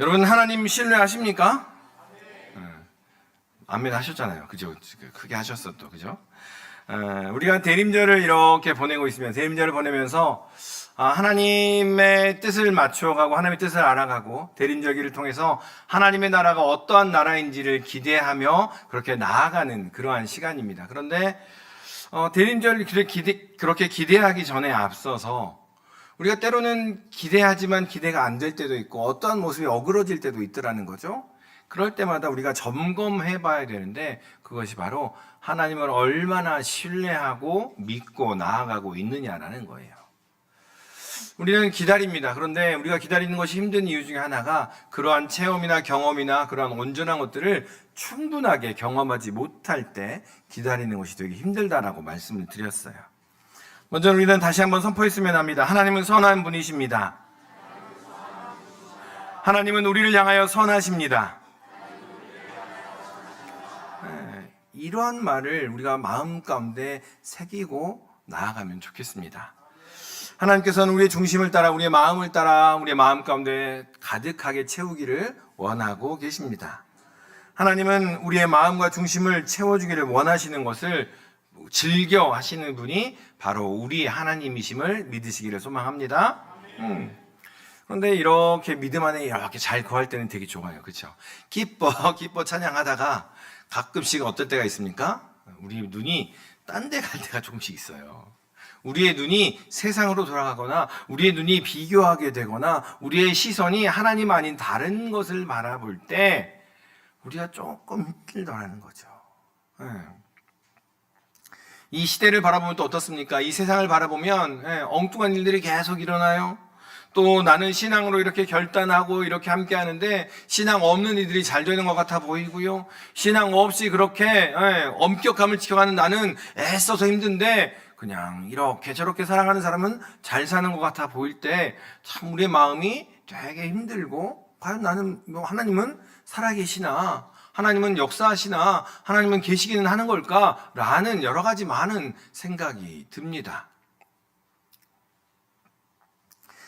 여러분 하나님 신뢰하십니까? 아멘 하셨잖아요. 그죠? 크게 하셨어 또 그죠? 우리가 대림절을 이렇게 보내고 있으면 대림절을 보내면서 하나님의 뜻을 맞춰가고 하나님의 뜻을 알아가고 대림절기를 통해서 하나님의 나라가 어떠한 나라인지를 기대하며 그렇게 나아가는 그러한 시간입니다. 그런데 대림절을 그렇게 기대하기 전에 앞서서 우리가 때로는 기대하지만 기대가 안 될 때도 있고 어떠한 모습이 어그러질 때도 있더라는 거죠. 그럴 때마다 우리가 점검해 봐야 되는데 그것이 바로 하나님을 얼마나 신뢰하고 믿고 나아가고 있느냐라는 거예요. 우리는 기다립니다. 그런데 우리가 기다리는 것이 힘든 이유 중에 하나가 그러한 체험이나 경험이나 그러한 온전한 것들을 충분하게 경험하지 못할 때 기다리는 것이 되게 힘들다라고 말씀을 드렸어요. 먼저 우리는 다시 한번 선포했으면 합니다. 하나님은 선한 분이십니다. 하나님은 우리를 향하여 선하십니다. 이러한 말을 우리가 마음 가운데 새기고 나아가면 좋겠습니다. 하나님께서는 우리의 중심을 따라 우리의 마음을 따라 우리의 마음 가운데 가득하게 채우기를 원하고 계십니다. 하나님은 우리의 마음과 중심을 채워주기를 원하시는 것을 즐겨 하시는 분이 바로 우리 하나님이심을 믿으시기를 소망합니다. 그런데 이렇게 믿음 안에 이렇게 잘 거할 때는 되게 좋아요. 그렇죠? 기뻐 찬양하다가 가끔씩 어떨 때가 있습니까? 우리 눈이 딴 데 갈 때가 조금씩 있어요. 우리의 눈이 세상으로 돌아가거나 우리의 눈이 비교하게 되거나 우리의 시선이 하나님 아닌 다른 것을 바라볼 때 우리가 조금 힘들더라는 거죠. 이 시대를 바라보면 또 어떻습니까? 이 세상을 바라보면 엉뚱한 일들이 계속 일어나요. 또 나는 신앙으로 이렇게 결단하고 이렇게 함께 하는데 신앙 없는 이들이 잘 되는 것 같아 보이고요. 신앙 없이 그렇게 엄격함을 지켜가는 나는 애써서 힘든데 그냥 이렇게 저렇게 살아가는 사람은 잘 사는 것 같아 보일 때 참 우리의 마음이 되게 힘들고 과연 나는 하나님은 살아계시나 하나님은 역사하시나 하나님은 계시기는 하는 걸까 라는 여러 가지 많은 생각이 듭니다.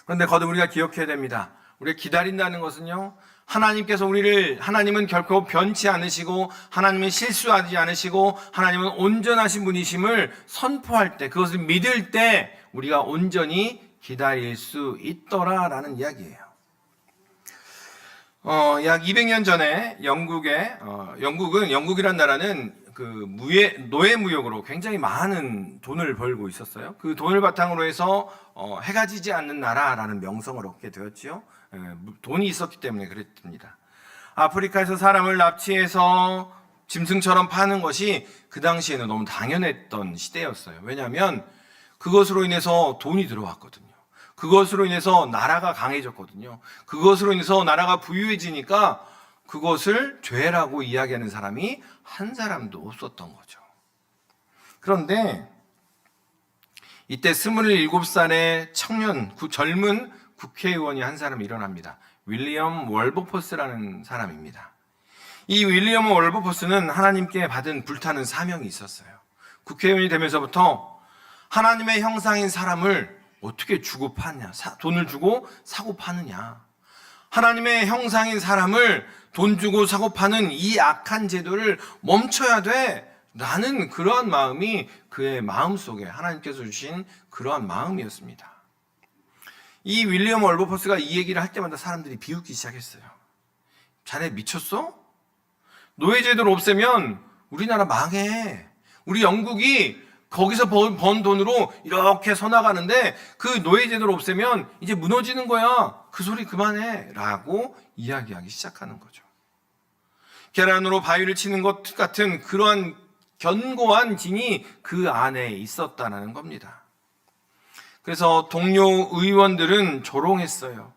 그런데 거듭 우리가 기억해야 됩니다. 우리가 기다린다는 것은요, 하나님은 결코 변치 않으시고, 하나님은 실수하지 않으시고, 하나님은 온전하신 분이심을 선포할 때, 그것을 믿을 때, 우리가 온전히 기다릴 수 있더라라는 이야기예요. 약 200년 전에 영국이란 나라는 노예 무역으로 굉장히 많은 돈을 벌고 있었어요. 그 돈을 바탕으로 해서 해가 지지 않는 나라라는 명성을 얻게 되었지요. 돈이 있었기 때문에 그랬습니다. 아프리카에서 사람을 납치해서 짐승처럼 파는 것이 그 당시에는 너무 당연했던 시대였어요. 왜냐하면 그것으로 인해서 돈이 들어왔거든요. 그것으로 인해서 나라가 강해졌거든요. 그것으로 인해서 나라가 부유해지니까 그것을 죄라고 이야기하는 사람이 한 사람도 없었던 거죠. 그런데 이때 27살의 젊은 국회의원이 한 사람이 일어납니다. 윌리엄 월버포스라는 사람입니다. 이 윌리엄 월버포스는 하나님께 받은 불타는 사명이 있었어요. 국회의원이 되면서부터 하나님의 형상인 사람을 어떻게 주고 파느냐, 돈을 주고 사고 파느냐. 하나님의 형상인 사람을 돈 주고 사고 파는 이 악한 제도를 멈춰야 돼. 라는 그러한 마음이 그의 마음 속에 하나님께서 주신 그러한 마음이었습니다. 이 윌리엄 월버포스가 이 얘기를 할 때마다 사람들이 비웃기 시작했어요. 자네 미쳤어? 노예제도를 없애면 우리나라 망해. 우리 영국이 거기서 번 돈으로 이렇게 서나가는데 그 노예제도를 없애면 이제 무너지는 거야. 그 소리 그만해. 라고 이야기하기 시작하는 거죠. 계란으로 바위를 치는 것 같은 그러한 견고한 진이 그 안에 있었다는 겁니다. 그래서 동료 의원들은 조롱했어요.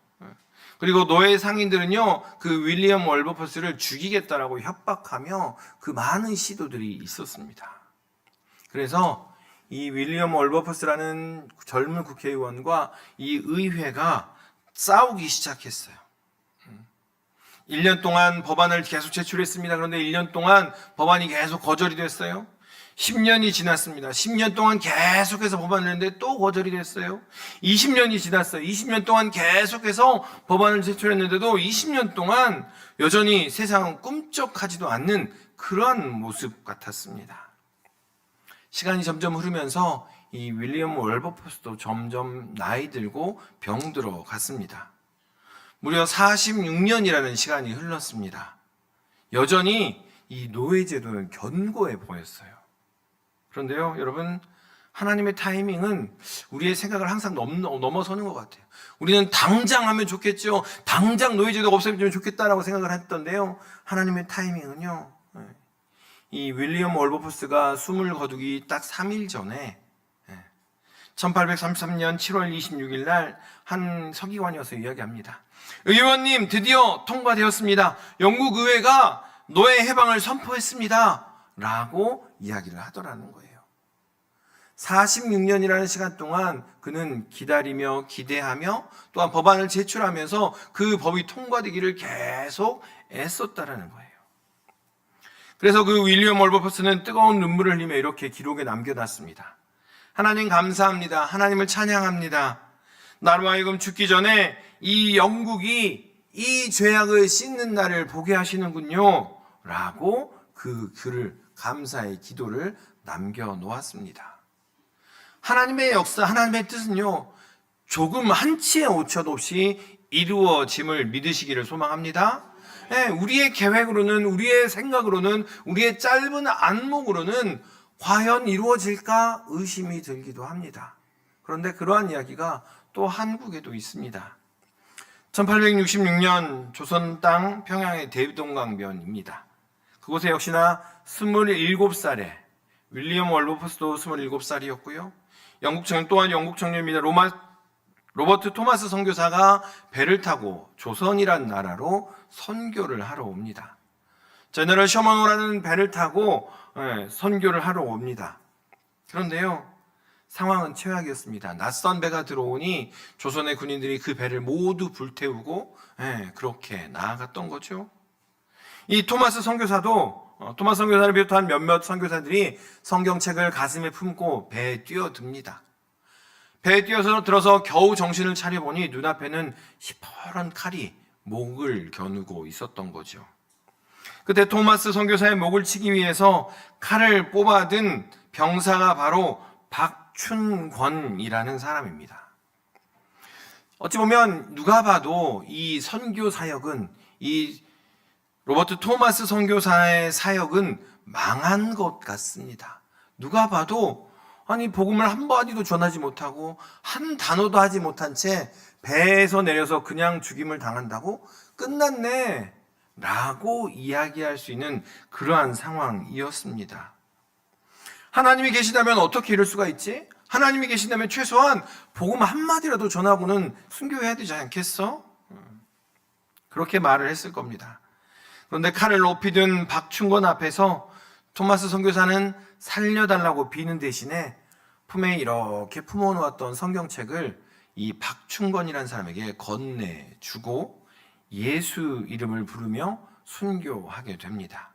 그리고 노예 상인들은요, 그 윌리엄 월버포스를 죽이겠다라고 협박하며 그 많은 시도들이 있었습니다. 그래서 이 윌리엄 월버포스라는 젊은 국회의원과 이 의회가 싸우기 시작했어요. 1년 동안 법안을 계속 제출했습니다. 그런데 1년 동안 법안이 계속 거절이 됐어요. 10년이 지났습니다. 10년 동안 계속해서 법안을 냈는데 또 거절이 됐어요. 20년이 지났어요. 20년 동안 계속해서 법안을 제출했는데도 20년 동안 여전히 세상은 꿈쩍하지도 않는 그러한 모습 같았습니다. 시간이 점점 흐르면서 이 윌리엄 월버포스도 점점 나이 들고 병들어 갔습니다. 무려 46년이라는 시간이 흘렀습니다. 여전히 이 노예제도는 견고해 보였어요. 그런데요, 여러분, 하나님의 타이밍은 우리의 생각을 항상 넘어서는 것 같아요. 우리는 당장 하면 좋겠죠. 당장 노예제도가 없어지면 좋겠다라고 생각을 했던데요. 하나님의 타이밍은요, 이 윌리엄 월버포스가 숨을 거두기 딱 3일 전에 1833년 7월 26일 날 한 서기관이 와서 이야기합니다. 의원님, 드디어 통과되었습니다. 영국 의회가 노예 해방을 선포했습니다. 라고 이야기를 하더라는 거예요. 46년이라는 시간 동안 그는 기다리며 기대하며 또한 법안을 제출하면서 그 법이 통과되기를 계속 애썼다라는 거예요. 그래서 그 윌리엄 월버포스는 뜨거운 눈물을 흘리며 이렇게 기록에 남겨놨습니다. 하나님 감사합니다. 하나님을 찬양합니다. 나로 하여금 죽기 전에 이 영국이 이 죄악을 씻는 날을 보게 하시는군요. 라고 그 글을, 감사의 기도를 남겨놓았습니다. 하나님의 역사, 하나님의 뜻은요, 조금 한치의 오차도 없이 이루어짐을 믿으시기를 소망합니다. 우리의 계획으로는, 우리의 생각으로는, 우리의 짧은 안목으로는 과연 이루어질까 의심이 들기도 합니다. 그런데 그러한 이야기가 또 한국에도 있습니다. 1866년 조선 땅 평양의 대동강변입니다. 그곳에 역시나 27살에 윌리엄 월버포스도 27살이었고요. 또한 영국 청년입니다. 로버트 토마스 선교사가 배를 타고 조선이란 나라로 선교를 하러 옵니다. 제너럴 셔먼호라는 배를 타고 선교를 하러 옵니다. 그런데요, 상황은 최악이었습니다. 낯선 배가 들어오니 조선의 군인들이 그 배를 모두 불태우고 그렇게 나아갔던 거죠. 이 토마스 선교사를 비롯한 몇몇 선교사들이 성경책을 가슴에 품고 배에 뛰어듭니다. 배에 들어서 겨우 정신을 차려보니 눈앞에는 시퍼런 칼이 목을 겨누고 있었던 거죠. 그때 토마스 선교사의 목을 치기 위해서 칼을 뽑아든 병사가 바로 박춘권이라는 사람입니다. 어찌 보면 누가 봐도 이 선교 사역은, 이 로버트 토마스 선교사의 사역은 망한 것 같습니다. 누가 봐도 복음을 한 마디도 전하지 못하고 한 단어도 하지 못한 채 배에서 내려서 그냥 죽임을 당한다고 끝났네 라고 이야기할 수 있는 그러한 상황이었습니다. 하나님이 계시다면 어떻게 이럴 수가 있지? 하나님이 계신다면 최소한 복음 한마디라도 전하고는 순교해야 되지 않겠어? 그렇게 말을 했을 겁니다. 그런데 칼을 높이 든 박춘권 앞에서 토마스 선교사는 살려달라고 비는 대신에 품에 이렇게 품어놓았던 성경책을 이 박춘권이라는 사람에게 건네주고 예수 이름을 부르며 순교하게 됩니다.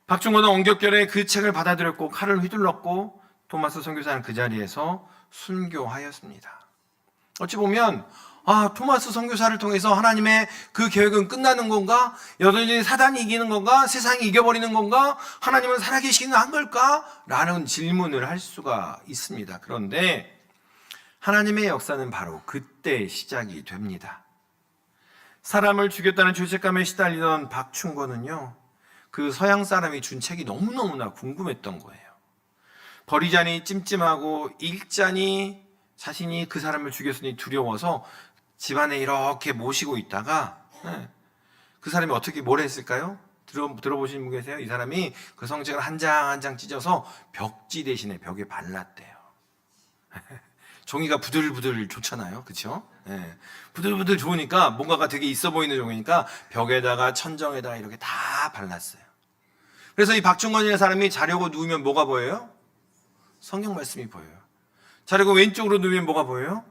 박춘권은 엉겹결에 그 책을 받아들였고 칼을 휘둘렀고 토마스 선교사는 그 자리에서 순교하였습니다. 어찌 보면 토마스 선교사를 통해서 하나님의 그 계획은 끝나는 건가? 여전히 사단이 이기는 건가? 세상이 이겨버리는 건가? 하나님은 살아계시기는 한 걸까? 라는 질문을 할 수가 있습니다. 그런데 하나님의 역사는 바로 그때 시작이 됩니다. 사람을 죽였다는 죄책감에 시달리던 박춘권은요, 그 서양 사람이 준 책이 너무너무나 궁금했던 거예요. 버리자니 찜찜하고 읽자니 자신이 그 사람을 죽였으니 두려워서 집안에 이렇게 모시고 있다가 그 사람이 뭘 했을까요? 들어보신 분 계세요? 이 사람이 그 성경을 한 장 한 장 찢어서 벽지 대신에 벽에 발랐대요. 종이가 부들부들 좋잖아요. 그렇죠? 부들부들 좋으니까 뭔가가 되게 있어 보이는 종이니까 벽에다가 천정에다가 이렇게 다 발랐어요. 그래서 이 박춘권이라는 사람이 자려고 누우면 뭐가 보여요? 성경 말씀이 보여요. 자려고 왼쪽으로 누우면 뭐가 보여요?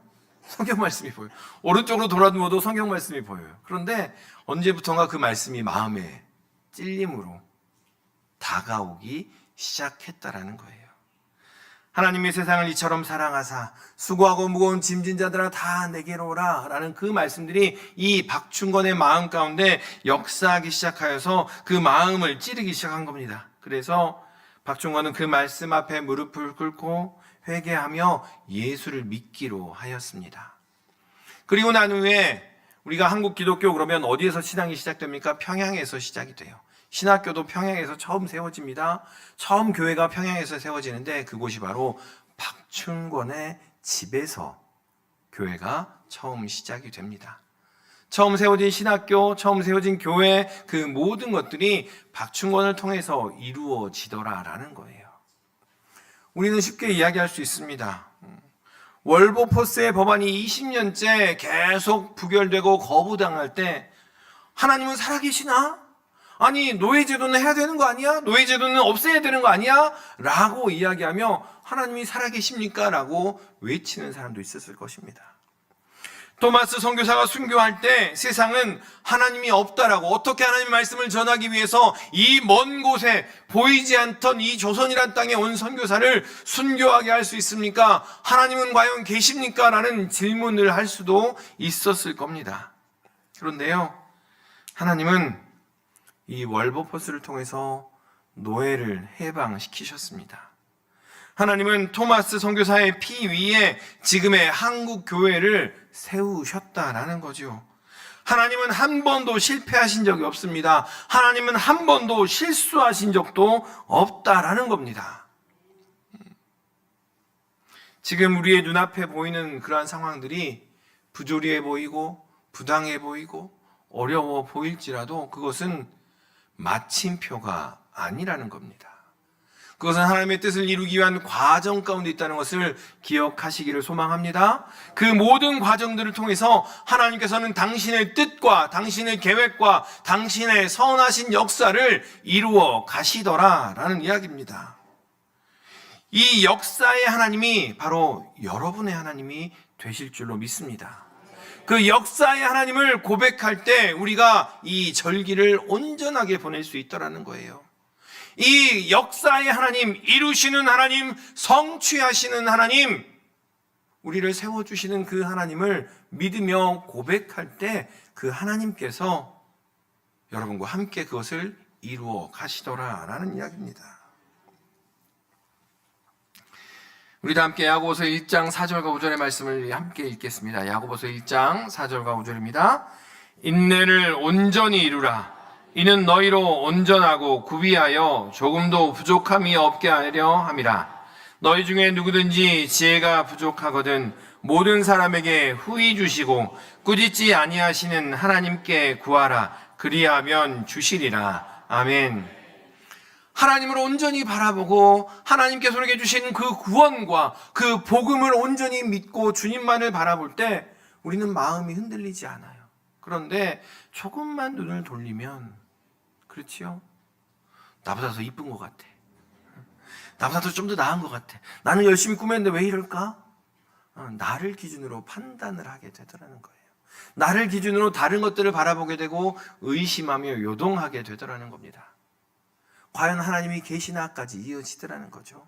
성경 말씀이 보여요. 오른쪽으로 돌아 누워도 성경 말씀이 보여요. 그런데 언제부턴가 그 말씀이 마음에 찔림으로 다가오기 시작했다라는 거예요. 하나님이 세상을 이처럼 사랑하사 수고하고 무거운 짐진 자들아 다 내게로 오라 라는 그 말씀들이 이 박충건의 마음 가운데 역사하기 시작하여서 그 마음을 찌르기 시작한 겁니다. 그래서 박충건은 그 말씀 앞에 무릎을 꿇고 회개하며 예수를 믿기로 하였습니다. 그리고 난 후에 우리가 한국 기독교 그러면 어디에서 신앙이 시작됩니까? 평양에서 시작이 돼요. 신학교도 평양에서 처음 세워집니다. 처음 교회가 평양에서 세워지는데 그곳이 바로 박충건의 집에서 교회가 처음 시작이 됩니다. 처음 세워진 신학교, 처음 세워진 교회, 그 모든 것들이 박충건을 통해서 이루어지더라라는 거예요. 우리는 쉽게 이야기할 수 있습니다. 월보포스의 법안이 20년째 계속 부결되고 거부당할 때 하나님은 살아계시나? 아니 노예제도는 해야 되는 거 아니야? 노예제도는 없애야 되는 거 아니야? 라고 이야기하며 하나님이 살아계십니까? 라고 외치는 사람도 있었을 것입니다. 토마스 선교사가 순교할 때 세상은 하나님이 없다라고, 어떻게 하나님의 말씀을 전하기 위해서 이 먼 곳에 보이지 않던 이 조선이란 땅에 온 선교사를 순교하게 할 수 있습니까? 하나님은 과연 계십니까? 라는 질문을 할 수도 있었을 겁니다. 그런데요, 하나님은 이 월보포스를 통해서 노예를 해방시키셨습니다. 하나님은 토마스 선교사의 피 위에 지금의 한국 교회를 세우셨다라는 거죠. 하나님은 한 번도 실패하신 적이 없습니다. 하나님은 한 번도 실수하신 적도 없다라는 겁니다. 지금 우리의 눈앞에 보이는 그러한 상황들이 부조리해 보이고 부당해 보이고 어려워 보일지라도 그것은 마침표가 아니라는 겁니다. 그것은 하나님의 뜻을 이루기 위한 과정 가운데 있다는 것을 기억하시기를 소망합니다. 그 모든 과정들을 통해서 하나님께서는 당신의 뜻과 당신의 계획과 당신의 선하신 역사를 이루어 가시더라라는 이야기입니다. 이 역사의 하나님이 바로 여러분의 하나님이 되실 줄로 믿습니다. 그 역사의 하나님을 고백할 때 우리가 이 절기를 온전하게 보낼 수 있다라는 거예요. 이 역사의 하나님, 이루시는 하나님, 성취하시는 하나님, 우리를 세워주시는 그 하나님을 믿으며 고백할 때 그 하나님께서 여러분과 함께 그것을 이루어 가시더라라는 이야기입니다. 우리도 함께 야고보서 1장 4절과 5절의 말씀을 함께 읽겠습니다. 야고보서 1장 4절과 5절입니다. 인내를 온전히 이루라. 이는 너희로 온전하고 구비하여 조금도 부족함이 없게 하려 함이라. 너희 중에 누구든지 지혜가 부족하거든 모든 사람에게 후히 주시고 꾸짖지 아니하시는 하나님께 구하라. 그리하면 주시리라. 아멘. 하나님을 온전히 바라보고 하나님께서 우리에게 주신 그 구원과 그 복음을 온전히 믿고 주님만을 바라볼 때 우리는 마음이 흔들리지 않아요. 그런데 조금만 눈을 돌리면, 그렇지요? 나보다 더 이쁜 것 같아. 나보다 좀 더 나은 것 같아. 나는 열심히 꾸몄는데 왜 이럴까? 나를 기준으로 판단을 하게 되더라는 거예요. 나를 기준으로 다른 것들을 바라보게 되고 의심하며 요동하게 되더라는 겁니다. 과연 하나님이 계시나까지 이어지더라는 거죠.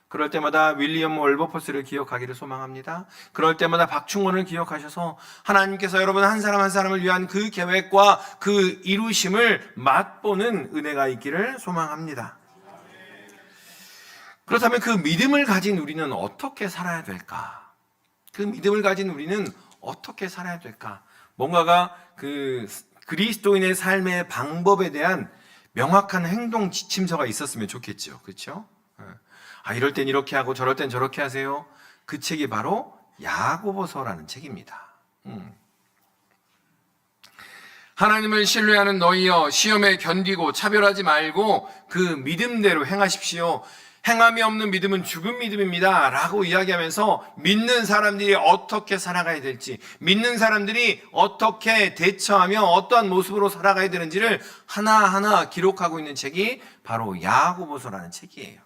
그럴 때마다 윌리엄 월버포스를 기억하기를 소망합니다. 그럴 때마다 박충건을 기억하셔서 하나님께서 여러분 한 사람 한 사람을 위한 그 계획과 그 이루심을 맛보는 은혜가 있기를 소망합니다. 그렇다면 그 믿음을 가진 우리는 어떻게 살아야 될까? 그 믿음을 가진 우리는 어떻게 살아야 될까? 뭔가가 그 그리스도인의 삶의 방법에 대한 명확한 행동 지침서가 있었으면 좋겠죠. 그렇죠? 이럴 땐 이렇게 하고 저럴 땐 저렇게 하세요. 그 책이 바로 야고보서라는 책입니다. 하나님을 신뢰하는 너희여, 시험에 견디고 차별하지 말고 그 믿음대로 행하십시오. 행함이 없는 믿음은 죽은 믿음입니다 라고 이야기하면서 믿는 사람들이 어떻게 살아가야 될지, 믿는 사람들이 어떻게 대처하며 어떠한 모습으로 살아가야 되는지를 하나하나 기록하고 있는 책이 바로 야고보서라는 책이에요.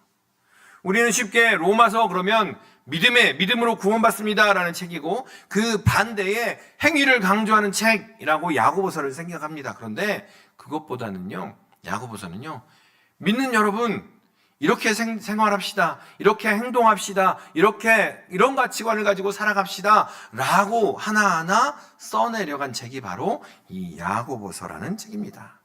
우리는 쉽게 로마서 그러면 믿음으로 구원받습니다 라는 책이고, 그 반대에 행위를 강조하는 책이라고 야고보서를 생각합니다. 그런데 그것보다는요, 야고보서는요, 믿는 여러분, 이렇게 생활합시다. 이렇게 행동합시다. 이런 가치관을 가지고 살아갑시다. 라고 하나하나 써내려간 책이 바로 이 야고보서라는 책입니다.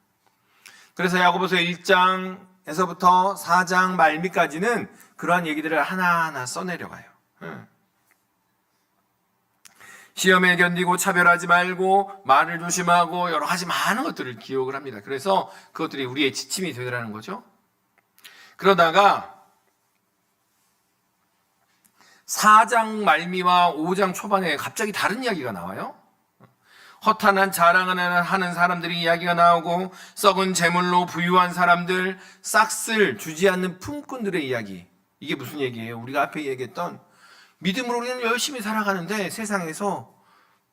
그래서 야고보서 1장에서부터 4장 말미까지는 그러한 얘기들을 하나하나 써내려가요. 시험에 견디고 차별하지 말고 말을 조심하고 여러 가지 많은 것들을 기억을 합니다. 그래서 그것들이 우리의 지침이 되더라는 거죠. 그러다가 4장 말미와 5장 초반에 갑자기 다른 이야기가 나와요. 허탄한 자랑을 하는 사람들이 이야기가 나오고 썩은 재물로 부유한 사람들, 싹쓸 주지 않는 품꾼들의 이야기. 이게 무슨 얘기예요? 우리가 앞에 얘기했던 믿음으로 우리는 열심히 살아가는데 세상에서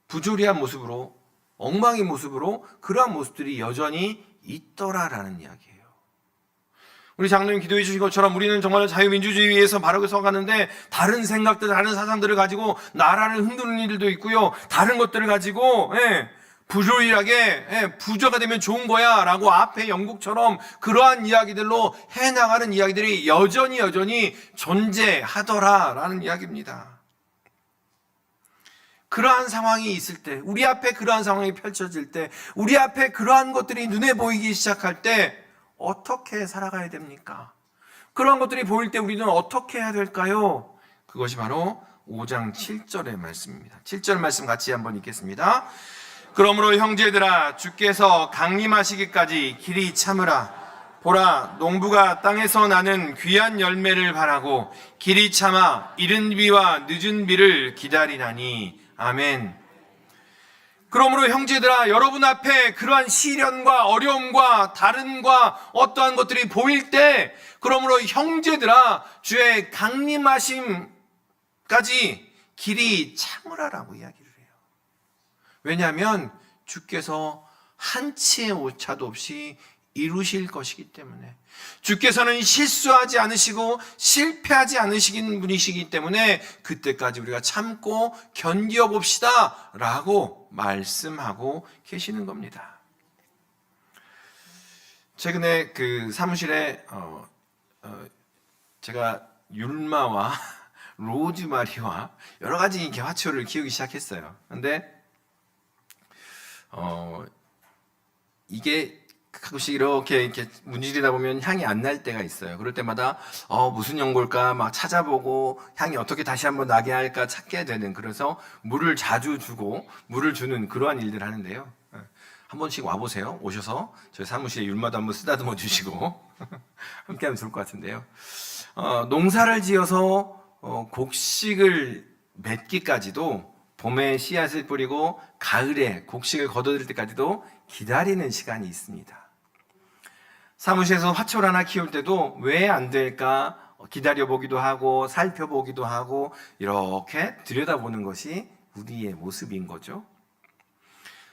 부조리한 모습으로, 엉망인 모습으로 그러한 모습들이 여전히 있더라라는 이야기예요. 우리 장로님 기도해 주신 것처럼 우리는 정말 자유민주주의에서 바르게 서가는데 다른 생각들, 다른 사상들을 가지고 나라를 흔드는 일도 있고요. 다른 것들을 가지고 부조리하게 부자가 되면 좋은 거야 라고 앞에 영국처럼 그러한 이야기들로 해나가는 이야기들이 여전히 존재하더라라는 이야기입니다. 그러한 상황이 있을 때, 우리 앞에 그러한 상황이 펼쳐질 때, 우리 앞에 그러한 것들이 눈에 보이기 시작할 때 어떻게 살아가야 됩니까? 그런 것들이 보일 때 우리는 어떻게 해야 될까요? 그것이 바로 5장 7절의 말씀입니다. 7절 말씀 같이 한번 읽겠습니다. 그러므로 형제들아 주께서 강림하시기까지 길이 참으라. 보라 농부가 땅에서 나는 귀한 열매를 바라고 길이 참아 이른 비와 늦은 비를 기다리나니. 아멘. 그러므로 형제들아 여러분 앞에 그러한 시련과 어려움과 다름과 어떠한 것들이 보일 때 그러므로 형제들아 주의 강림하심까지 길이 참으라라고 이야기를 해요. 왜냐하면 주께서 한치의 오차도 없이 이루실 것이기 때문에, 주께서는 실수하지 않으시고 실패하지 않으시는 분이시기 때문에 그때까지 우리가 참고 견뎌봅시다 라고 말씀하고 계시는 겁니다. 최근에 그 사무실에 제가 율마와 로즈마리와 여러 가지 이렇게 화초를 키우기 시작했어요. 근데 이게 가끔씩 이렇게 문지르다 보면 향이 안 날 때가 있어요. 그럴 때마다 무슨 연골까 막 찾아보고 향이 어떻게 다시 한번 나게 할까 찾게 되는, 그래서 물을 자주 주고 물을 주는 그러한 일들을 하는데요. 한 번씩 와보세요. 오셔서 저희 사무실에 율마도 한번 쓰다듬어 주시고 함께 하면 좋을 것 같은데요. 농사를 지어서 곡식을 맺기까지도 봄에 씨앗을 뿌리고 가을에 곡식을 거둬들 때까지도 기다리는 시간이 있습니다. 사무실에서 화초를 하나 키울 때도 왜 안 될까 기다려보기도 하고 살펴보기도 하고 이렇게 들여다보는 것이 우리의 모습인 거죠.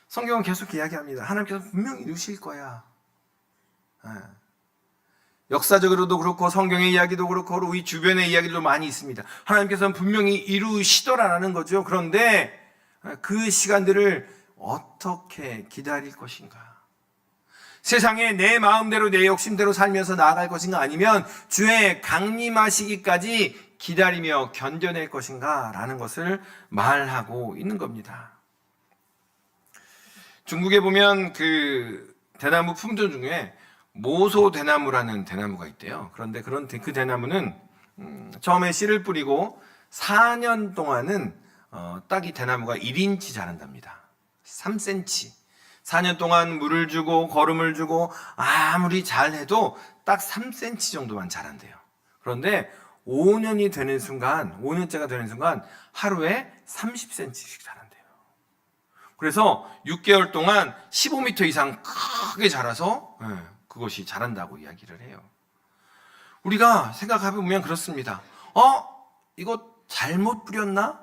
성경은 계속 이야기합니다. 하나님께서 분명히 이루실 거야. 역사적으로도 그렇고 성경의 이야기도 그렇고 우리 주변의 이야기도 많이 있습니다. 하나님께서는 분명히 이루시더라라는 거죠. 그런데 그 시간들을 어떻게 기다릴 것인가? 세상에 내 마음대로 내 욕심대로 살면서 나아갈 것인가, 아니면 주의 강림하시기까지 기다리며 견뎌낼 것인가 라는 것을 말하고 있는 겁니다. 중국에 보면 그 대나무 품종 중에 모소 대나무라는 대나무가 있대요. 그런데 그 대나무는 처음에 씨를 뿌리고 4년 동안은 딱 이 대나무가 1인치 자란답니다. 3cm. 4년 동안 물을 주고 거름을 주고 아무리 잘해도 딱 3cm 정도만 자란대요. 그런데 5년이 되는 순간, 5년째가 되는 순간 하루에 30cm씩 자란대요. 그래서 6개월 동안 15m 이상 크게 자라서 그것이 자란다고 이야기를 해요. 우리가 생각해보면 그렇습니다. 이거 잘못 뿌렸나?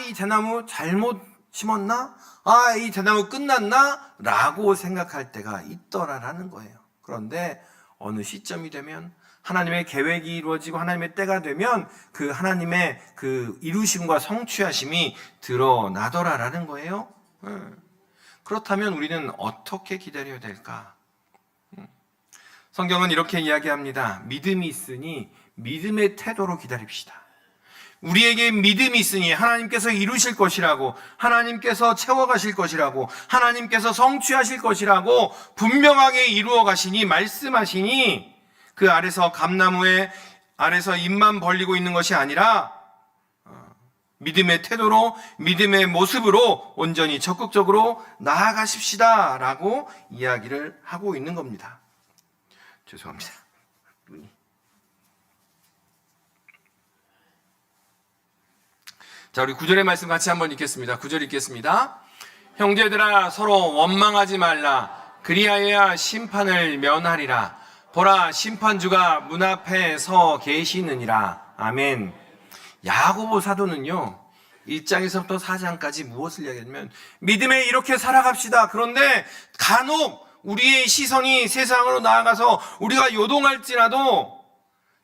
이 대나무 잘못 심었나? 이 대나무 끝났나? 라고 생각할 때가 있더라라는 거예요. 그런데 어느 시점이 되면 하나님의 계획이 이루어지고 하나님의 때가 되면 그 하나님의 그 이루심과 성취하심이 드러나더라라는 거예요. 그렇다면 우리는 어떻게 기다려야 될까? 성경은 이렇게 이야기합니다. 믿음이 있으니 믿음의 태도로 기다립시다. 우리에게 믿음이 있으니 하나님께서 이루실 것이라고, 하나님께서 채워가실 것이라고, 하나님께서 성취하실 것이라고 분명하게 이루어 가시니, 말씀하시니, 그 아래서 감나무의 아래서 입만 벌리고 있는 것이 아니라 믿음의 태도로, 믿음의 모습으로 온전히 적극적으로 나아가십시다 라고 이야기를 하고 있는 겁니다. 죄송합니다. 눈이. 자, 우리 9절의 말씀 같이 한번 읽겠습니다. 9절 읽겠습니다. 형제들아, 서로 원망하지 말라. 그리하여야 심판을 면하리라. 보라, 심판주가 문 앞에 서 계시느니라. 아멘. 야고보 사도는요, 1장에서부터 4장까지 무엇을 이야기하냐면 믿음에 이렇게 살아갑시다. 그런데 간혹 우리의 시선이 세상으로 나아가서 우리가 요동할지라도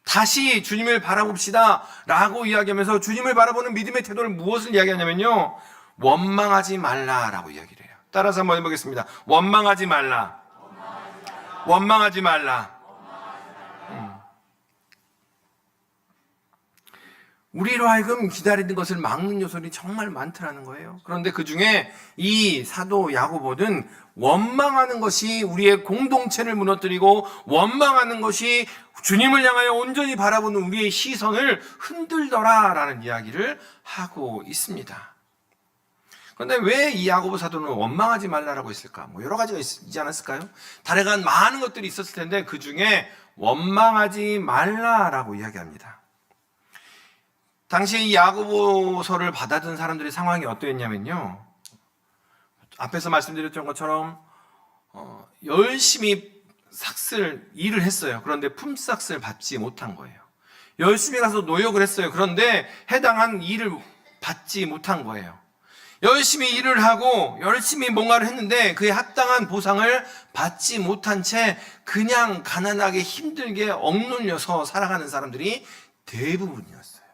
다시 주님을 바라봅시다 라고 이야기하면서 주님을 바라보는 믿음의 태도를 무엇을 이야기하냐면요, 원망하지 말라라고 이야기를 해요. 따라서 한번 해보겠습니다. 원망하지 말라. 원망하지 말라. 우리로 하여금 기다리는 것을 막는 요소들이 정말 많더라는 거예요. 그런데 그 중에 이 사도 야고보는 원망하는 것이 우리의 공동체를 무너뜨리고, 원망하는 것이 주님을 향하여 온전히 바라보는 우리의 시선을 흔들더라라는 이야기를 하고 있습니다. 그런데 왜 이 야고보 사도는 원망하지 말라라고 했을까? 여러 가지가 있지 않았을까요? 다양한 많은 것들이 있었을 텐데 그 중에 원망하지 말라라고 이야기합니다. 당시 이 야고보서를 받아든 사람들의 상황이 어떠했냐면요, 앞에서 말씀드렸던 것처럼 열심히 일을 했어요. 그런데 품삯을 받지 못한 거예요. 열심히 가서 노력을 했어요. 그런데 해당한 일을 받지 못한 거예요. 열심히 일을 하고 열심히 뭔가를 했는데 그에 합당한 보상을 받지 못한 채 그냥 가난하게 힘들게 억눌려서 살아가는 사람들이 대부분이었어요.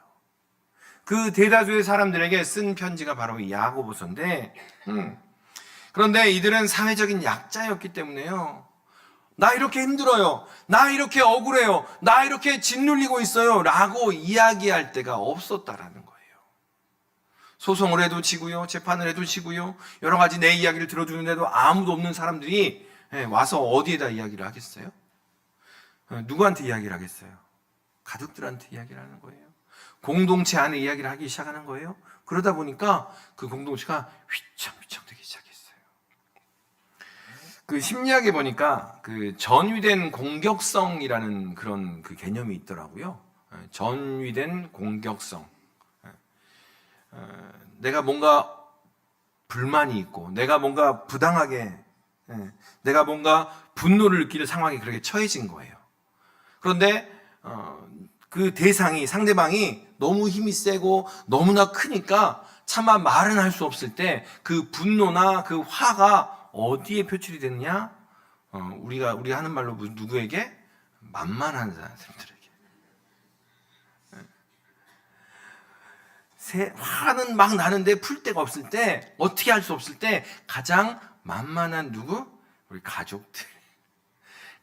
그 대다수의 사람들에게 쓴 편지가 바로 이 야고보서인데, 그런데 이들은 사회적인 약자였기 때문에요, 나 이렇게 힘들어요, 나 이렇게 억울해요, 나 이렇게 짓눌리고 있어요 라고 이야기할 데가 없었다라는 거예요. 소송을 해도 지고요, 재판을 해도 지고요, 여러 가지 내 이야기를 들어주는데도 아무도 없는 사람들이 와서 어디에다 이야기를 하겠어요? 누구한테 이야기를 하겠어요? 가족들한테 이야기를 하는 거예요. 공동체 안에 이야기를 하기 시작하는 거예요. 그러다 보니까 그 공동체가 휘청휘청 되기 시작했어요. 그 심리학에 보니까 그 전위된 공격성이라는 그런 그 개념이 있더라고요. 전위된 공격성. 내가 뭔가 불만이 있고, 내가 뭔가 부당하게, 내가 뭔가 분노를 느끼는 상황이 그렇게 처해진 거예요. 그런데 그 대상이, 상대방이 너무 힘이 세고 너무나 크니까 차마 말은 할 수 없을 때 그 분노나 그 화가 어디에 표출이 되느냐? 우리가 하는 말로 누구에게? 만만한 사람들에게. 화는 막 나는데 풀 데가 없을 때, 어떻게 할 수 없을 때 가장 만만한 누구? 우리 가족들.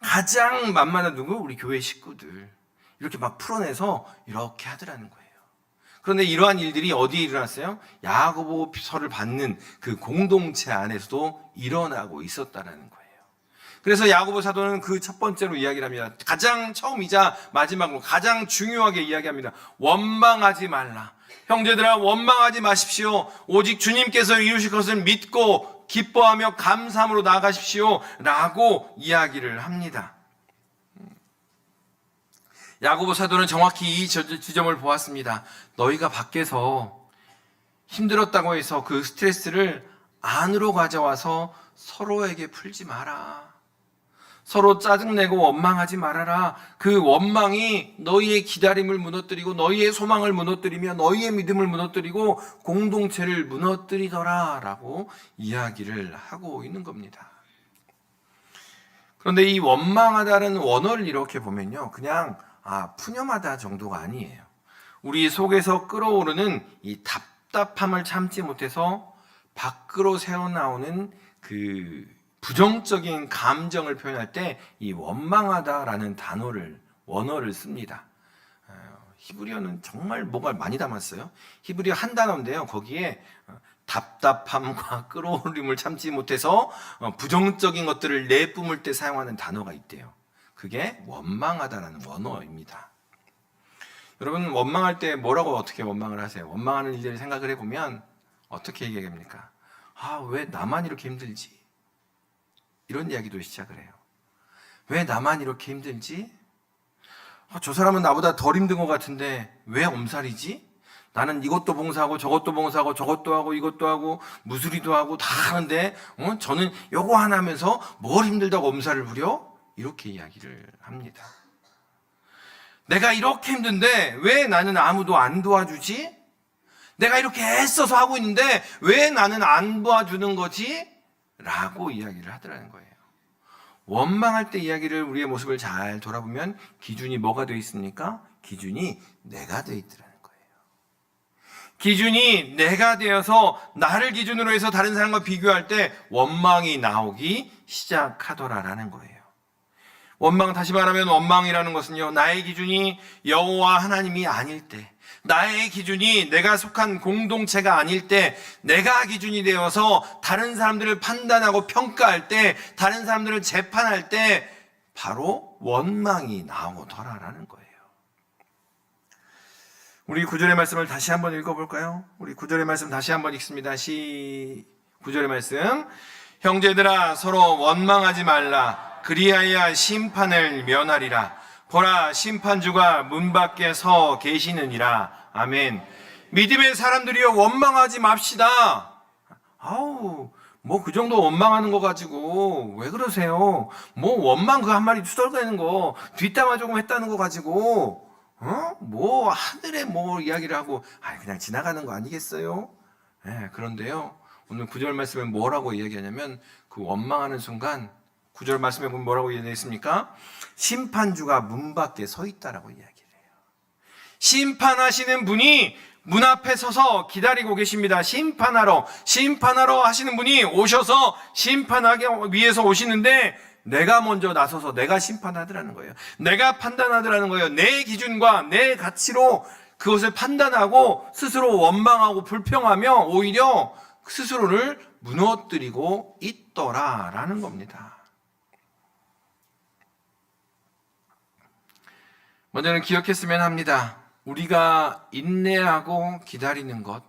가장 만만한 누구? 우리 교회 식구들. 이렇게 막 풀어내서 이렇게 하더라는 거예요. 그런데 이러한 일들이 어디에 일어났어요? 야고보서를 받는 그 공동체 안에서도 일어나고 있었다는 거예요. 그래서 야고보 사도는 그 첫 번째로 이야기를 합니다. 가장 처음이자 마지막으로 가장 중요하게 이야기합니다. 원망하지 말라. 형제들아, 원망하지 마십시오. 오직 주님께서 이루실 것을 믿고 기뻐하며 감사함으로 나아가십시오 라고 이야기를 합니다. 야고보 사도는 정확히 이 지점을 보았습니다. 너희가 밖에서 힘들었다고 해서 그 스트레스를 안으로 가져와서 서로에게 풀지 마라. 서로 짜증내고 원망하지 말아라. 그 원망이 너희의 기다림을 무너뜨리고 너희의 소망을 무너뜨리며 너희의 믿음을 무너뜨리고 공동체를 무너뜨리더라 라고 이야기를 하고 있는 겁니다. 그런데 이 원망하다는 원어를 이렇게 보면요, 그냥 푸념하다 정도가 아니에요. 우리 속에서 끓어오르는 이 답답함을 참지 못해서 밖으로 새어나오는 그 부정적인 감정을 표현할 때 이 원망하다라는 원어를 씁니다. 히브리어는 정말 뭐가 많이 담았어요. 히브리어 한 단어인데요. 거기에 답답함과 끌어올림을 참지 못해서 부정적인 것들을 내뿜을 때 사용하는 단어가 있대요. 그게 원망하다라는 원어입니다. 여러분, 원망할 때 어떻게 원망을 하세요? 원망하는 일들을 생각을 해보면 어떻게 얘기합니까? 왜 나만 이렇게 힘들지? 이런 이야기도 시작을 해요. 왜 나만 이렇게 힘들지? 저 사람은 나보다 덜 힘든 것 같은데 왜 엄살이지? 나는 이것도 봉사하고 저것도 봉사하고 저것도 하고 이것도 하고 무수리도 하고 다 하는데 저는 요거 하나 하면서 뭘 힘들다고 엄살을 부려? 이렇게 이야기를 합니다. 내가 이렇게 힘든데 왜 나는 아무도 안 도와주지? 내가 이렇게 애써서 하고 있는데 왜 나는 안 도와주는 거지? 라고 이야기를 하더라는 거예요. 원망할 때 이야기를 우리의 모습을 잘 돌아보면 기준이 뭐가 되어 있습니까? 기준이 내가 되어 있더라는 거예요. 기준이 내가 되어서 나를 기준으로 해서 다른 사람과 비교할 때 원망이 나오기 시작하더라라는 거예요. 다시 말하면 원망이라는 것은요, 나의 기준이 여호와 하나님이 아닐 때, 나의 기준이 내가 속한 공동체가 아닐 때, 내가 기준이 되어서 다른 사람들을 판단하고 평가할 때, 다른 사람들을 재판할 때 바로 원망이 나오더라라는 거예요. 우리 9절의 말씀을 다시 한번 읽어볼까요? 우리 9절의 말씀 다시 한번 읽습니다. 9절의 말씀. 형제들아, 서로 원망하지 말라. 그리하여 심판을 면하리라. 보라, 심판주가 문 밖에 서 계시느니라. 아멘. 믿음의 사람들이여, 원망하지 맙시다. 그 정도 원망하는 거 가지고 왜 그러세요? 원망 그 한 마리 투덜거리는 거, 뒷담화 조금 했다는 거 가지고 하늘에 이야기를 하고 그냥 지나가는 거 아니겠어요? 그런데요, 오늘 9절 말씀에 뭐라고 이야기하냐면, 그 원망하는 순간 9절 말씀에 보면 뭐라고 이야기되어 있습니까? 심판주가 문 밖에 서 있다라고 이야기를 해요. 심판하시는 분이 문 앞에 서서 기다리고 계십니다. 심판하러 하시는 분이 오셔서 심판하기 위해서 오시는데, 내가 먼저 나서서 내가 심판하더라는 거예요. 내가 판단하더라는 거예요. 내 기준과 내 가치로 그것을 판단하고 스스로 원망하고 불평하며 오히려 스스로를 무너뜨리고 있더라라는 겁니다. 먼저는 기억했으면 합니다. 우리가 인내하고 기다리는 것,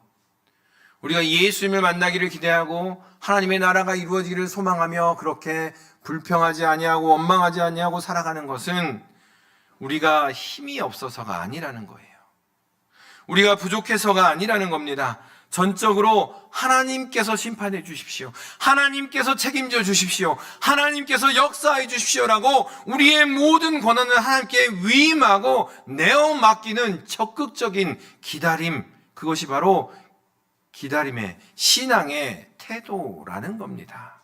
우리가 예수님을 만나기를 기대하고 하나님의 나라가 이루어지기를 소망하며 그렇게 불평하지 아니하고 원망하지 아니하고 살아가는 것은 우리가 힘이 없어서가 아니라는 거예요. 우리가 부족해서가 아니라는 겁니다. 전적으로 하나님께서 심판해 주십시오. 하나님께서 책임져 주십시오. 하나님께서 역사해 주십시오라고 우리의 모든 권한을 하나님께 위임하고 내어 맡기는 적극적인 기다림, 그것이 바로 기다림의 신앙의 태도라는 겁니다.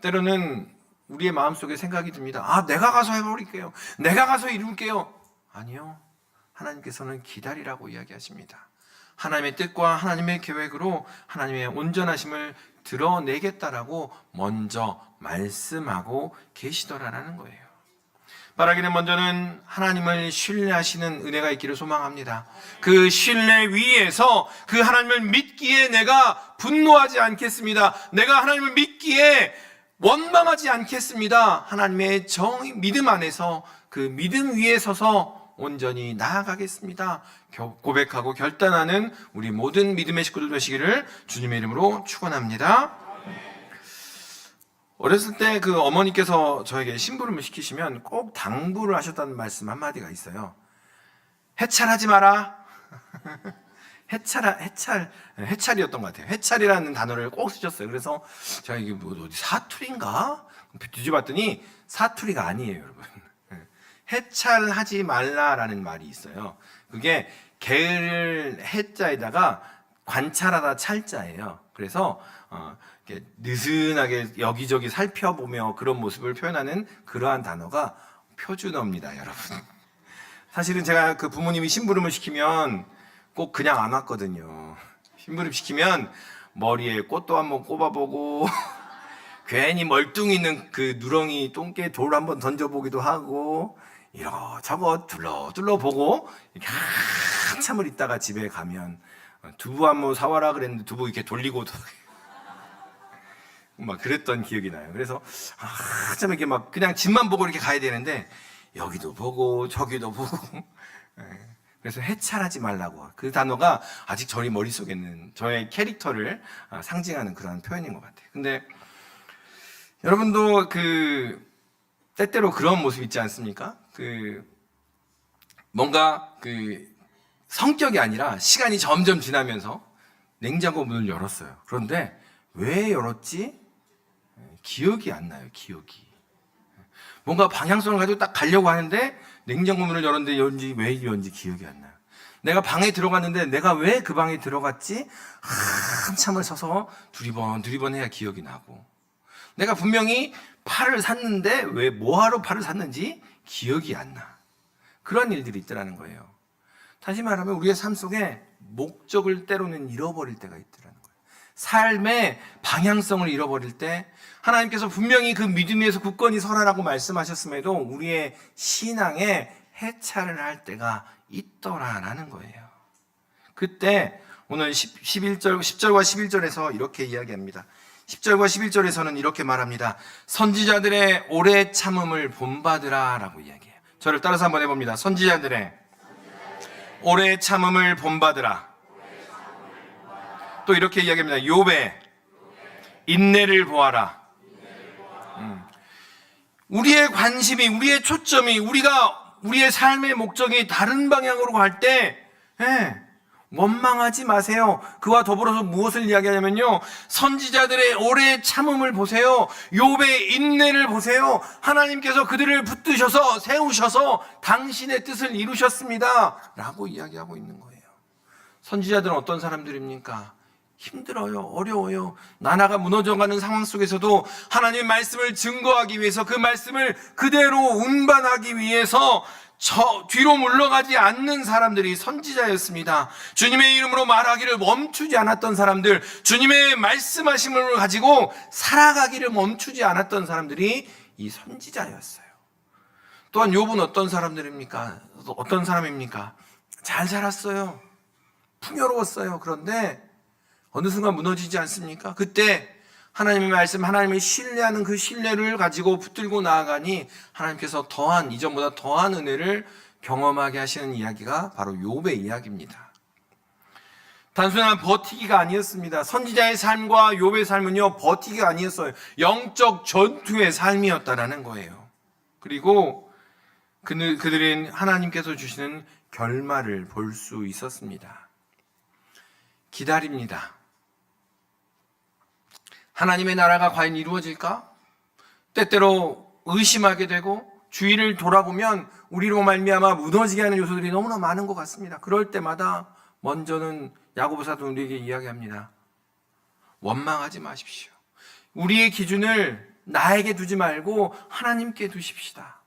때로는 우리의 마음속에 생각이 듭니다. 내가 가서 해버릴게요. 내가 가서 이룰게요. 아니요. 하나님께서는 기다리라고 이야기하십니다. 하나님의 뜻과 하나님의 계획으로 하나님의 온전하심을 드러내겠다라고 먼저 말씀하고 계시더라라는 거예요. 바라기는 먼저는 하나님을 신뢰하시는 은혜가 있기를 소망합니다. 그 신뢰 위에서 그 하나님을 믿기에 내가 분노하지 않겠습니다. 내가 하나님을 믿기에 원망하지 않겠습니다. 하나님의 믿음 안에서 그 믿음 위에 서서 온전히 나아가겠습니다. 고백하고 결단하는 우리 모든 믿음의 식구들 되시기를 주님의 이름으로 축원합니다. 어렸을 때 그 어머니께서 저에게 심부름을 시키시면 꼭 당부를 하셨다는 말씀 한마디가 있어요. 해찰하지 마라. 해찰이었던 것 같아요. 해찰이라는 단어를 꼭 쓰셨어요. 그래서 제가 이게 어디 사투리인가? 뒤집어봤더니 사투리가 아니에요, 여러분. 해찰하지 말라라는 말이 있어요. 그게 게을 해자에다가 관찰하다 찰자예요. 그래서 이렇게 느슨하게 여기저기 살펴보며 그런 모습을 표현하는 그러한 단어가 표준어입니다, 여러분. 사실은 제가 그 부모님이 심부름을 시키면 꼭 그냥 안 왔거든요. 심부름 시키면 머리에 꽃도 한번 꼽아보고 괜히 멀뚱히 있는 그 누렁이 똥개 돌 한번 던져보기도 하고 이러저거 둘러 보고 이렇게 한참을 있다가 집에 가면 두부 한번 사와라 그랬는데 두부 이렇게 돌리고 막 그랬던 기억이 나요. 그래서 한참 이렇게 막 그냥 집만 보고 이렇게 가야 되는데 여기도 보고 저기도 보고 그래서 해찰하지 말라고, 그 단어가 아직 저희 머릿속에 있는 저의 캐릭터를 상징하는 그런 표현인 것 같아요. 근데 여러분도 때때로 그런 모습 있지 않습니까? 뭔가 성격이 아니라 시간이 점점 지나면서 냉장고 문을 열었어요. 그런데 왜 열었지? 기억이 안 나요. 기억이. 뭔가 방향성을 가지고 딱 가려고 하는데 냉장고 문을 열었는데 왜 열었는지 기억이 안 나요. 내가 방에 들어갔는데 내가 왜 그 방에 들어갔지? 한참을 서서 두리번 해야 기억이 나고, 내가 분명히 팔을 샀는데 왜 뭐하러 팔을 샀는지 기억이 안 나. 그런 일들이 있더라는 거예요. 다시 말하면 우리의 삶 속에 목적을 때로는 잃어버릴 때가 있더라는 거예요. 삶의 방향성을 잃어버릴 때 하나님께서 분명히 그 믿음 위에서 굳건히 서라라고 말씀하셨음에도 우리의 신앙에 해찰을 할 때가 있더라라는 거예요. 그때 오늘 10절과 11절에서 이렇게 이야기합니다. 10절과 11절에서는 이렇게 말합니다. 선지자들의 오래 참음을 본받으라 라고 이야기해요. 저를 따라서 한번 해봅니다. 선지자들의 오래 참음을 본받으라. 또 이렇게 이야기합니다. 욥의 인내를 보아라. 우리의 관심이, 우리의 초점이, 우리의 삶의 목적이 다른 방향으로 갈 때 원망하지 마세요. 그와 더불어서 무엇을 이야기하냐면요, 선지자들의 오래 참음을 보세요. 욥의 인내를 보세요. 하나님께서 그들을 붙드셔서 세우셔서 당신의 뜻을 이루셨습니다 라고 이야기하고 있는 거예요. 선지자들은 어떤 사람들입니까? 힘들어요. 어려워요. 나라가 무너져가는 상황 속에서도 하나님의 말씀을 증거하기 위해서, 그 말씀을 그대로 운반하기 위해서 뒤로 물러가지 않는 사람들이 선지자였습니다. 주님의 이름으로 말하기를 멈추지 않았던 사람들, 주님의 말씀하심을 가지고 살아가기를 멈추지 않았던 사람들이 이 선지자였어요. 또한 욥은 어떤 사람입니까? 잘 살았어요. 풍요로웠어요. 그런데 어느 순간 무너지지 않습니까? 그때 하나님의 말씀, 하나님을 신뢰하는 그 신뢰를 가지고 붙들고 나아가니 하나님께서 이전보다 더한 은혜를 경험하게 하시는 이야기가 바로 욥의 이야기입니다. 단순한 버티기가 아니었습니다. 선지자의 삶과 욥의 삶은요, 버티기가 아니었어요. 영적 전투의 삶이었다라는 거예요. 그리고 그들은 하나님께서 주시는 결말을 볼 수 있었습니다. 기다립니다. 하나님의 나라가 과연 이루어질까? 때때로 의심하게 되고 주위를 돌아보면 우리로 말미암아 무너지게 하는 요소들이 너무나 많은 것 같습니다. 그럴 때마다 먼저는 야고보 사도 우리에게 이야기합니다. 원망하지 마십시오. 우리의 기준을 나에게 두지 말고 하나님께 두십시다.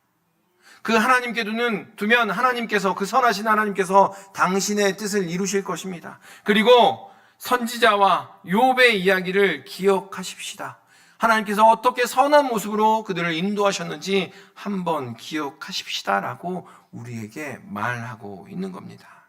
그 하나님께 두면 하나님께서, 그 선하신 하나님께서 당신의 뜻을 이루실 것입니다. 그리고 선지자와 욥의 이야기를 기억하십시다. 하나님께서 어떻게 선한 모습으로 그들을 인도하셨는지 한번 기억하십시다라고 우리에게 말하고 있는 겁니다.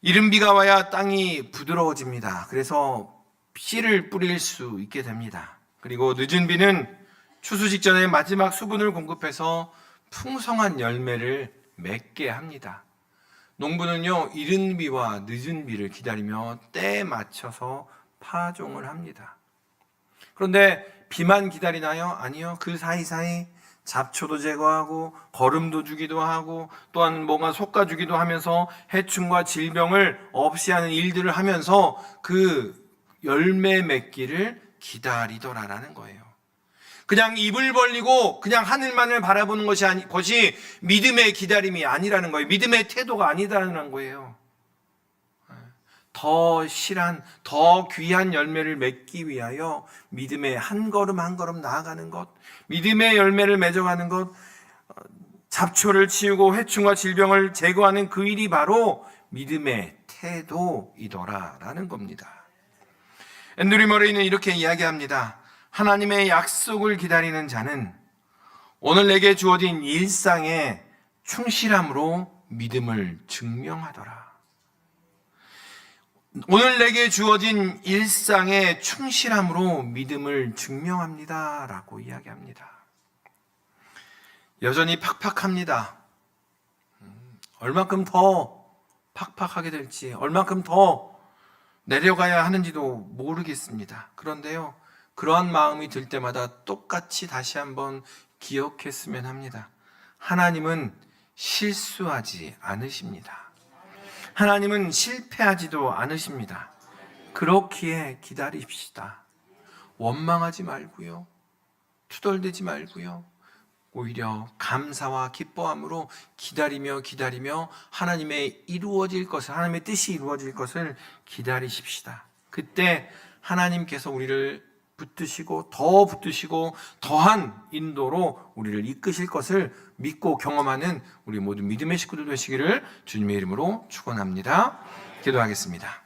이른 비가 와야 땅이 부드러워집니다. 그래서 씨를 뿌릴 수 있게 됩니다. 그리고 늦은 비는 추수 직전에 마지막 수분을 공급해서 풍성한 열매를 맺게 합니다. 농부는요, 이른 비와 늦은 비를 기다리며 때에 맞춰서 파종을 합니다. 그런데 비만 기다리나요? 아니요. 그 사이사이 잡초도 제거하고 거름도 주기도 하고 또한 뭔가 솎아주기도 하면서 해충과 질병을 없이 하는 일들을 하면서 그 열매 맺기를 기다리더라라는 거예요. 그냥 입을 벌리고 그냥 하늘만을 바라보는 것이 믿음의 기다림이 아니라는 거예요. 믿음의 태도가 아니다라는 거예요. 더 실한, 더 귀한 열매를 맺기 위하여 믿음의 한 걸음 한 걸음 나아가는 것, 믿음의 열매를 맺어가는 것, 잡초를 치우고 해충과 질병을 제거하는 그 일이 바로 믿음의 태도이더라라는 겁니다. 앤드류 머레이는 이렇게 이야기합니다. 하나님의 약속을 기다리는 자는 오늘 내게 주어진 일상에 충실함으로 믿음을 증명하더라. 오늘 내게 주어진 일상에 충실함으로 믿음을 증명합니다 라고 이야기합니다. 여전히 팍팍합니다. 얼만큼 더 팍팍하게 될지, 얼만큼 더 내려가야 하는지도 모르겠습니다. 그런데요, 그러한 마음이 들 때마다 똑같이 다시 한번 기억했으면 합니다. 하나님은 실수하지 않으십니다. 하나님은 실패하지도 않으십니다. 그렇기에 기다립시다. 원망하지 말고요, 투덜대지 말고요, 오히려 감사와 기뻐함으로 기다리며 하나님의 이루어질 것을, 하나님의 뜻이 이루어질 것을 기다리십시다. 그때 하나님께서 우리를 붙드시고 더 붙드시고 더한 인도로 우리를 이끄실 것을 믿고 경험하는 우리 모든 믿음의 식구들 되시기를 주님의 이름으로 축원합니다. 기도하겠습니다.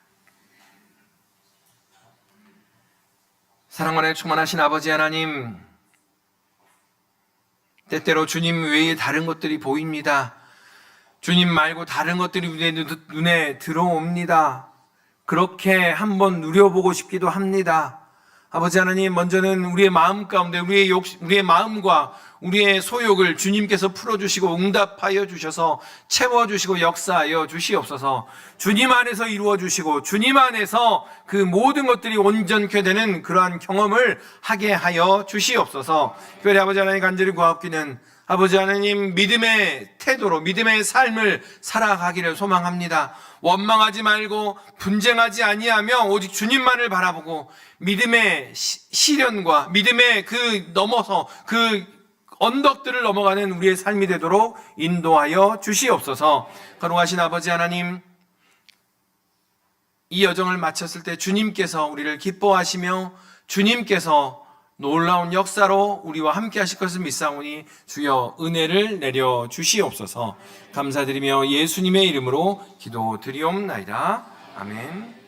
사랑만에 충만하신 아버지 하나님, 때때로 주님 외에 다른 것들이 보입니다. 주님 말고 다른 것들이 눈에 들어옵니다. 그렇게 한번 누려보고 싶기도 합니다. 아버지 하나님, 먼저는 우리의 마음 가운데 우리의 마음과 우리의 소욕을 주님께서 풀어주시고 응답하여 주셔서 채워주시고 역사하여 주시옵소서. 주님 안에서 이루어주시고 주님 안에서 그 모든 것들이 온전케 되는 그러한 경험을 하게 하여 주시옵소서. 특별히 아버지 하나님 간절히 구하옵기는 아버지 하나님, 믿음의 태도로 믿음의 삶을 살아가기를 소망합니다. 원망하지 말고 분쟁하지 아니하며 오직 주님만을 바라보고 믿음의 시련과 믿음의 그 넘어서 그 언덕들을 넘어가는 우리의 삶이 되도록 인도하여 주시옵소서. 거룩하신 아버지 하나님, 이 여정을 마쳤을 때 주님께서 우리를 기뻐하시며 주님께서 놀라운 역사로 우리와 함께 하실 것을 믿사오니 주여 은혜를 내려 주시옵소서. 감사드리며 예수님의 이름으로 기도드리옵나이다. 아멘.